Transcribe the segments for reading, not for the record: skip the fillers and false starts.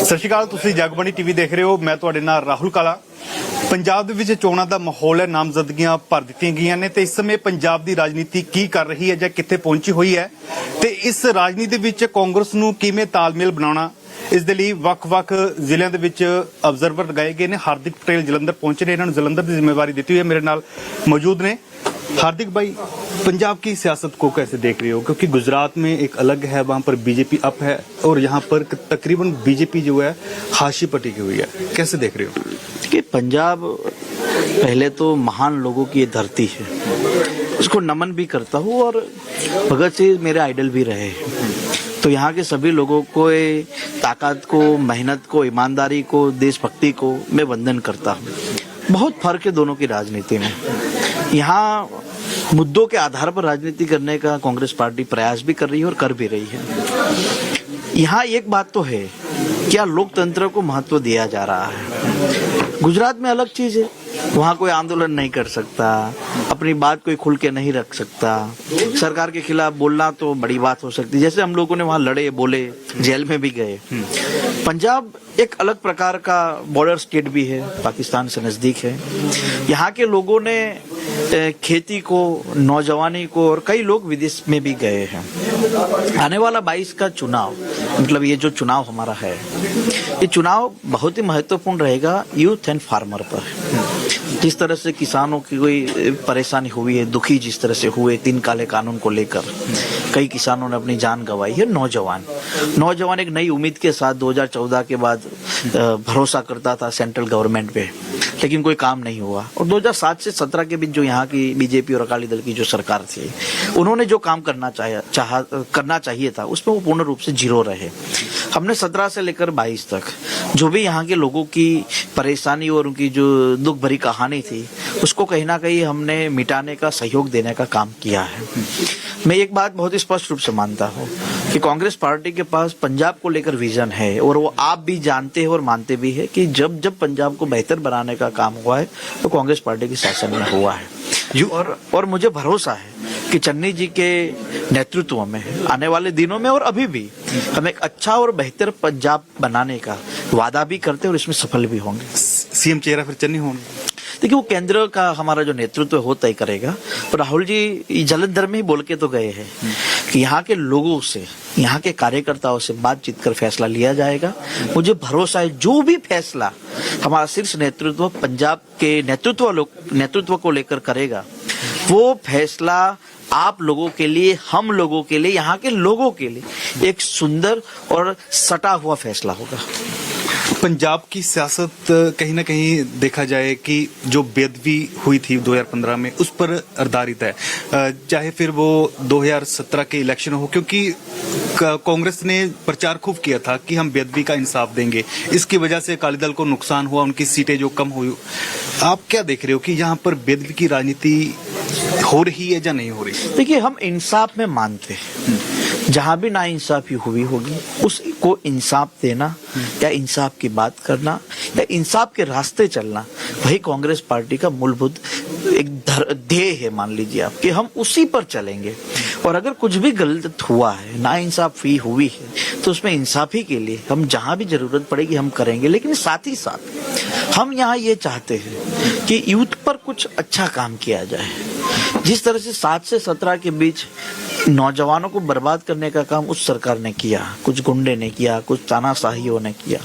ਸਤਿ ਸ਼੍ਰੀ ਅਕਾਲ, ਤੁਸੀਂ ਜਗਬਾਣੀ ਟੀਵੀ ਦੇਖ ਰਹੇ ਹੋ। ਮੈਂ ਤੁਹਾਡੇ ਨਾਲ ਰਾਹੁਲ ਕਾਲਾ। ਪੰਜਾਬ ਦੇ ਵਿੱਚ ਚੋਣਾਂ ਦਾ ਮਾਹੌਲ ਹੈ, ਨਾਮਜ਼ਦਗੀਆਂ ਭਰ ਦਿੱਤੀਆਂ ਗਈਆਂ ਨੇ ਤੇ ਇਸ ਸਮੇਂ ਪੰਜਾਬ ਦੀ ਰਾਜਨੀਤੀ ਕੀ ਕਰ ਰਹੀ ਹੈ ਜਾਂ ਕਿੱਥੇ ਪਹੁੰਚੀ ਹੋਈ ਹੈ ਤੇ ਇਸ ਰਾਜਨੀਤੀ ਦੇ ਵਿੱਚ ਕਾਂਗਰਸ ਨੂੰ ਕਿਵੇਂ ਤਾਲਮੇਲ ਬਣਾਉਣਾ, ਇਸ ਦੇ ਲਈ ਵੱਖ-ਵੱਖ ਜ਼ਿਲ੍ਹਿਆਂ ਦੇ ਵਿੱਚ ਅਬਜ਼ਰਵਰ ਲਗਾਏ ਗਏ ਨੇ। ਹਾਰदिक पटेल ਜਲੰਧਰ ਪਹੁੰਚੇ ਨੇ, ਇਹਨਾਂ ਨੂੰ ਜਲੰਧਰ ਦੀ ਜ਼ਿੰਮੇਵਾਰੀ ਦਿੱਤੀ ਹੋਈ ਹੈ। ਮੇਰੇ ਨਾਲ मौजूद ने हार्दिक भाई, पंजाब की सियासत को कैसे देख रहे हो? क्योंकि गुजरात में एक अलग है, वहाँ पर बीजेपी अप है और यहाँ पर तकरीबन बीजेपी जो है हाशी पटी की हुई है, कैसे देख रहे हो? कि पंजाब पहले तो महान लोगों की ये धरती है, उसको नमन भी करता हूँ और भगत सिंह मेरे आइडल भी रहे। तो यहाँ के सभी लोगों को ताकत को, मेहनत को, ईमानदारी को, देशभक्ति को मैं वंदन करता हूँ। बहुत फर्क है दोनों की राजनीति में। यहाँ मुद्दों के आधार पर राजनीति करने का कांग्रेस पार्टी प्रयास भी कर रही है और कर भी रही है। यहाँ एक बात तो है, क्या लोकतंत्र को महत्व दिया जा रहा है। गुजरात में अलग चीज है, वहाँ कोई आंदोलन नहीं कर सकता, अपनी बात कोई खुल के नहीं रख सकता, सरकार के खिलाफ बोलना तो बड़ी बात हो सकती है, जैसे हम लोगों ने वहाँ लड़े, बोले, जेल में भी गए। पंजाब एक अलग प्रकार का बॉर्डर स्टेट भी है, पाकिस्तान से नजदीक है। यहाँ के लोगों ने खेती को, नौजवानी को, और कई लोग विदेश में भी गए हैं। आने वाला 22 का चुनाव, मतलब ये जो चुनाव हमारा है, ये चुनाव बहुत ही महत्वपूर्ण रहेगा यूथ एंड फार्मर पर। जिस तरह से किसानों की कोई परेशानी हुई है, दुखी जिस तरह से हुए 3 काले कानून को लेकर, कई किसानों ने अपनी जान गंवाई है। नौजवान एक नई उम्मीद के साथ 2014 के बाद भरोसा करता था सेंट्रल गवर्नमेंट पे, लेकिन कोई काम नहीं हुआ। और 2007 से 17 के बीच जो यहाँ की बीजेपी और अकाली दल की जो सरकार थी, उन्होंने जो काम करना चाहिए था उसमें वो पूर्ण रूप से जीरो रहे। हमने 17 से लेकर 22 तक जो भी यहाँ के लोगों की परेशानी और उनकी जो दुख भरी कहानी थी, उसको कहीं ना कहीं हमने मिटाने का, सहयोग देने का काम किया है। मैं एक बात बहुत ही स्पष्ट रूप से मानता हूँ कि कांग्रेस पार्टी के पास पंजाब को लेकर विजन है, और वो आप भी जानते हैं और मानते भी है कि जब जब पंजाब को बेहतर बनाने का काम हुआ है तो कांग्रेस पार्टी के शासन में हुआ है। और मुझे भरोसा है कि चन्नी जी के नेतृत्व में आने वाले दिनों में और अभी भी हम एक अच्छा और बेहतर पंजाब बनाने का वादा भी करते हैं और इसमें सफल भी होंगे। सीएम चेहरा फिर चन्नी होंगे? देखिए, वो केंद्र का हमारा जो नेतृत्व हो तय करेगा। तो राहुल जी जलंधर में ही बोल के तो गए हैं कि यहाँ के लोगों से, यहाँ के कार्यकर्ताओं से बातचीत कर फैसला लिया जाएगा। मुझे भरोसा है जो भी फैसला हमारा शीर्ष नेतृत्व पंजाब के नेतृत्व को लेकर करेगा, वो फैसला आप लोगों के लिए, हम लोगों के लिए, यहाँ के लोगों के लिए एक सुंदर और सटा हुआ फैसला होगा। पंजाब की सियासत कहीं ना कहीं देखा जाए कि जो बेदबी हुई थी 2015 में, उस पर आधारित है। चाहे फिर वो 2017 के इलेक्शन हो, क्योंकि कांग्रेस ने प्रचार खूब किया था कि हम बेदबी का इंसाफ देंगे, इसकी वजह से अकाली दल को नुकसान हुआ, उनकी सीटें जो कम हुई। आप क्या देख रहे हो कि यहाँ पर बेदबी की राजनीति हो रही है या नहीं हो रही? देखिए, हम इंसाफ में मानते हैं, जहां भी नाइंसाफी हुई होगी उसको इंसाफ देना या इंसाफ की बात करना या इंसाफ के रास्ते चलना, वही कांग्रेस पार्टी का मूलभूत एक ध्येय है। मान लीजिए आप कि हम उसी पर चलेंगे, और अगर कुछ भी गलत हुआ है, नाइंसाफी हुई है, तो उसमें इंसाफी के लिए हम जहां भी जरूरत पड़ेगी हम करेंगे। लेकिन साथ ही साथ हम यहाँ ये चाहते हैं कि यूथ पर कुछ अच्छा काम किया जाए। जिस तरह से 7 से 17 के बीच नौजवानों को बर्बाद करने का काम उस सरकार ने किया, कुछ गुंडे ने किया, कुछ तानाशाहियों ने किया।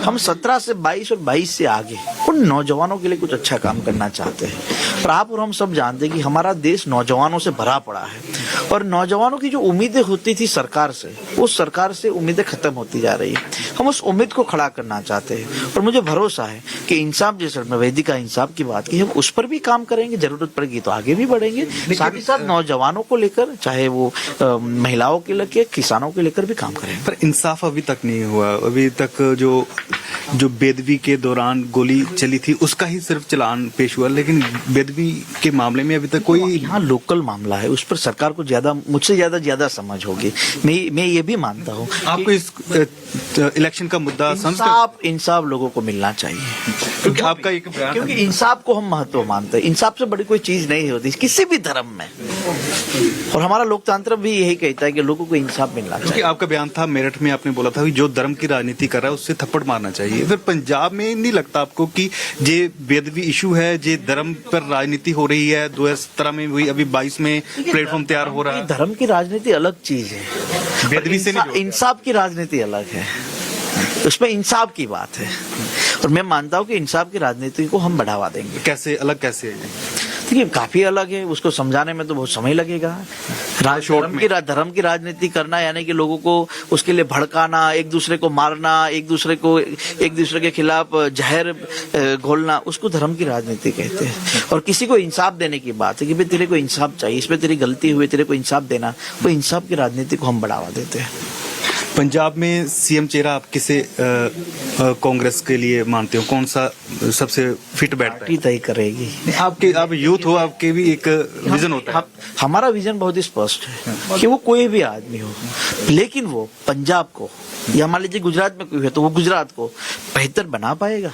हम 17 से 22 और 22 से आगे उन नौजवानों के लिए कुछ अच्छा काम करना चाहते हैं। और आप और हम सब जानते हैं कि हमारा देश नौजवानों से भरा पड़ा है, और नौजवानों की जो उम्मीदें होती थी सरकार से, उस सरकार से उम्मीदें खत्म होती जा रही है। हम उस उम्मीद को खड़ा करना चाहते हैं, और मुझे भरोसा है कि इंसाफ, जैसे वेदी का इंसाफ की बात की, हम उस पर भी काम करेंगे, जरूरत पड़ेगी तो आगे भी बढ़ेंगे। साथ ही साथ नौजवानों को लेकर, चाहे वो महिलाओं के लेकर, किसानों के लेकर भी काम करेंगे। पर इंसाफ अभी तक नहीं हुआ। अभी तक जो जो बेदवी के दौरान गोली चली थी उसका ही सिर्फ चलान पेश हुआ, लेकिन बेदवी के मामले में अभी तक कोई यहाँ लोकल मामला है, उस पर सरकार को ज्यादा, मुझसे ज्यादा समझ होगी। मैं ये भी मानता हूँ आपको इस इलेक्शन का मुद्दा इंसाफ लोगों को मिलना चाहिए, क्योंकि आपका एक बयान, क्योंकि इंसाफ को हम महत्व मानते हैं। इंसाफ से बड़ी कोई चीज नहीं होती किसी भी धर्म में, और हमारा लोकतंत्र भी यही कहता है कि लोगों को इंसाफ मिलना चाहिए। आपका बयान था मेरठ में, आपने बोला था कि जो धर्म की राजनीति कर रहा है उससे थप्पड़ मारना चाहिए। फिर पंजाब में नहीं लगता आपको कि ये बेदवी इशू है, ये धर्म पर राजनीति हो रही है? 2017 में हुई, अभी 22 में प्लेटफॉर्म तैयार हो रहा है। धर्म की राजनीति अलग चीज है, बेदवी से इंसाफ की राजनीति अलग है, उसमें इंसाफ की बात है, और मैं मानता हूँ कि इंसाफ की राजनीति को हम बढ़ावा देंगे। कैसे अलग, कैसे है? देखिए काफी अलग है, उसको समझाने में तो बहुत समय लगेगा। धर्म की राजनीति करना यानी कि लोगों को उसके लिए भड़काना, एक दूसरे को मारना, एक दूसरे के खिलाफ जहर घोलना, उसको धर्म की राजनीति कहते हैं। और किसी को इंसाफ देने की बात है कि भाई तेरे को इंसाफ चाहिए, इसमें तेरी गलती हुई, तेरे को इंसाफ देना, वो इंसाफ की राजनीति को हम बढ़ावा देते हैं। पंजाब में सीएम चेहरा आप किसे कांग्रेस के लिए मानते हो? कौन सा सबसे फिट बैठता है? तय करेगी। आप यूथ हो, आपके भी एक विजन होता है। हमारा विजन बहुत ही स्पष्ट है कि वो कोई भी आदमी हो, लेकिन वो पंजाब को, या मान लीजिए गुजरात में कोई है तो वो गुजरात को बेहतर बना पाएगा।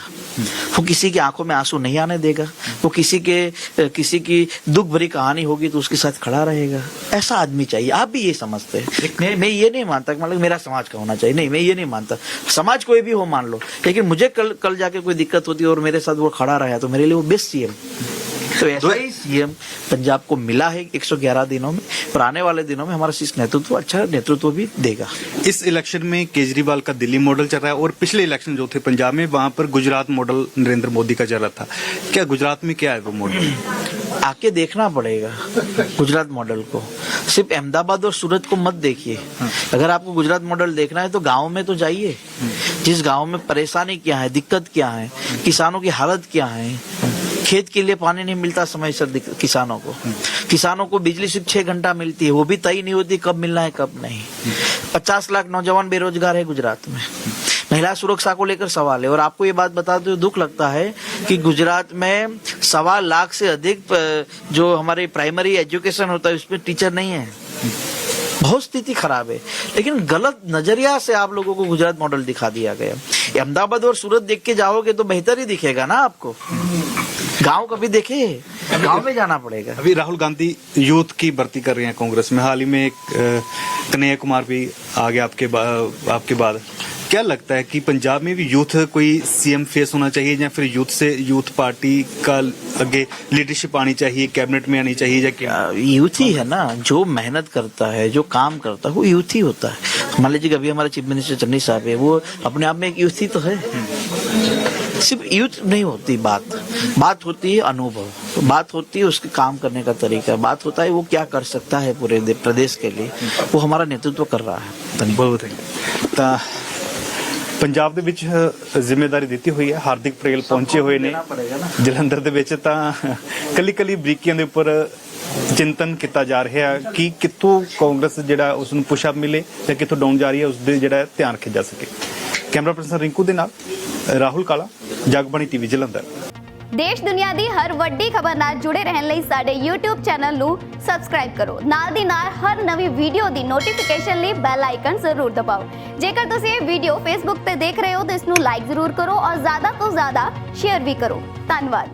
वो किसी की आंखों में आंसू नहीं आने देगा, वो किसी की दुख भरी कहानी होगी तो उसके साथ खड़ा रहेगा। ऐसा आदमी चाहिए। आप भी ये समझते हैं। मैं ये नहीं मानता मतलब मेरा समाज का होना चाहिए, नहीं, मैं ये नहीं मानता। समाज कोई भी हो मान लो, लेकिन मुझे कल जाके कोई दिक्कत होती है और मेरे साथ वो खड़ा रहा तो मेरे लिए वो बेस्ट सीएम। तो ऐसा ही सीएम पंजाब को मिला है 111 दिनों में, और आने वाले दिनों में हमारा शीर्ष नेतृत्व अच्छा नेतृत्व भी देगा। इस इलेक्शन में केजरीवाल का दिल्ली मॉडल चल रहा है, और पिछले इलेक्शन जो थे पंजाब में वहां पर गुजरात मॉडल नरेंद्र मोदी का चल रहा था। क्या गुजरात में क्या है वो मॉडल? आके देखना पड़ेगा गुजरात मॉडल को। सिर्फ अहमदाबाद और सूरत को मत देखिए। अगर आपको गुजरात मॉडल देखना है तो गाँव में तो जाइए। जिस गाँव में परेशानी क्या है, दिक्कत क्या है, किसानों की हालत क्या है, खेत के लिए पानी नहीं मिलता समय से किसानों को बिजली सिर्फ 6 घंटा मिलती है, वो भी तय नहीं होती कब मिलना है कब नहीं। 50 लाख नौजवान बेरोजगार है गुजरात में। महिला सुरक्षा को लेकर सवाल है, और आपको ये बात बताते हुए दुख लगता है कि गुजरात में 1.25 लाख से अधिक जो हमारे प्राइमरी एजुकेशन होता है उसमें टीचर नहीं है। बहुत स्थिति खराब है, लेकिन गलत नजरिया से आप लोगों को गुजरात मॉडल दिखा दिया गया। अहमदाबाद और सूरत देख के जाओगे तो बेहतर ही दिखेगा ना आपको। गांव कभी देखे, गांव में जाना पड़ेगा। अभी राहुल गांधी यूथ की भर्ती कर रहे हैं कांग्रेस में। हाल ही में एक कन्हैया कुमार भी आ गया आपके बाद। क्या लगता है कि पंजाब में भी यूथ कोई सीएम फेस होना चाहिए, या फिर यूथ पार्टी का आगे लीडरशिप आनी चाहिए, कैबिनेट में आनी चाहिए, या क्या? यूथ ही है ना जो मेहनत करता है, जो काम करता है, वो यूथ ही होता है। मान लीजिए अभी हमारे चीफ मिनिस्टर चन्नी साहब है, वो अपने आप में एक यूथ ही तो है। सिर्फ यूथ नहीं होती बात होती है अनुभव, बात होती है उसके काम करने का तरीका, बात होता है वो क्या कर सकता है पूरे प्रदेश के लिए। वो हमारा नेतृत्व कर रहा है। बहुत है। ਪੰਜਾਬ ਦੇ ਵਿੱਚ ਜ਼ਿੰਮੇਵਾਰੀ ਦਿੱਤੀ ਹੋਈ ਹੈ। ਹਾਰਦਿਕ ਪਟੇਲ ਪਹੁੰਚੇ ਹੋਏ ਨੇ ਜਲੰਧਰ ਦੇ ਵਿੱਚ, ਤਾਂ ਕੱਲੀ ਬਰੀਕੀਆਂ ਦੇ ਉੱਪਰ ਚਿੰਤਨ ਕੀਤਾ ਜਾ ਰਿਹਾ ਕਿ ਕਿੱਥੋਂ ਕਾਂਗਰਸ ਜਿਹੜਾ ਉਸ ਨੂੰ ਪੁਸ਼ ਅਪ ਮਿਲੇ ਜਾਂ ਕਿੱਥੋਂ ਡਾਊਨ ਜਾ ਰਹੀ ਹੈ, ਉਸ ਦੇ ਜਿਹੜਾ ਧਿਆਨ ਰੱਖਿਆ ਜਾ ਸਕੇ। ਕੈਮਰਾ ਪਰਸਨ ਰਿੰਕੂ ਦੇ ਨਾਲ ਰਾਹੁਲ ਕਾਲਾ, ਜਗਬਾਣੀ ਟੀਵੀ ਜਲੰਧਰ। देश दुनिया दी हर वड्डी खबर नाल जुड़े रहने लई साडे YouTube चैनल नू सबसक्राइब करो। नाल दी नाल हर नवी वीडियो दी नोटिफिकेशन लई बेल आइकन जरूर दबाओ। जेकर तुसीं ये वीडियो Facebook ते देख रहे हो तो इसनू लाइक जरूर करो और ज़्यादा तो ज़्यादा शेयर भी करो। धन्यवाद।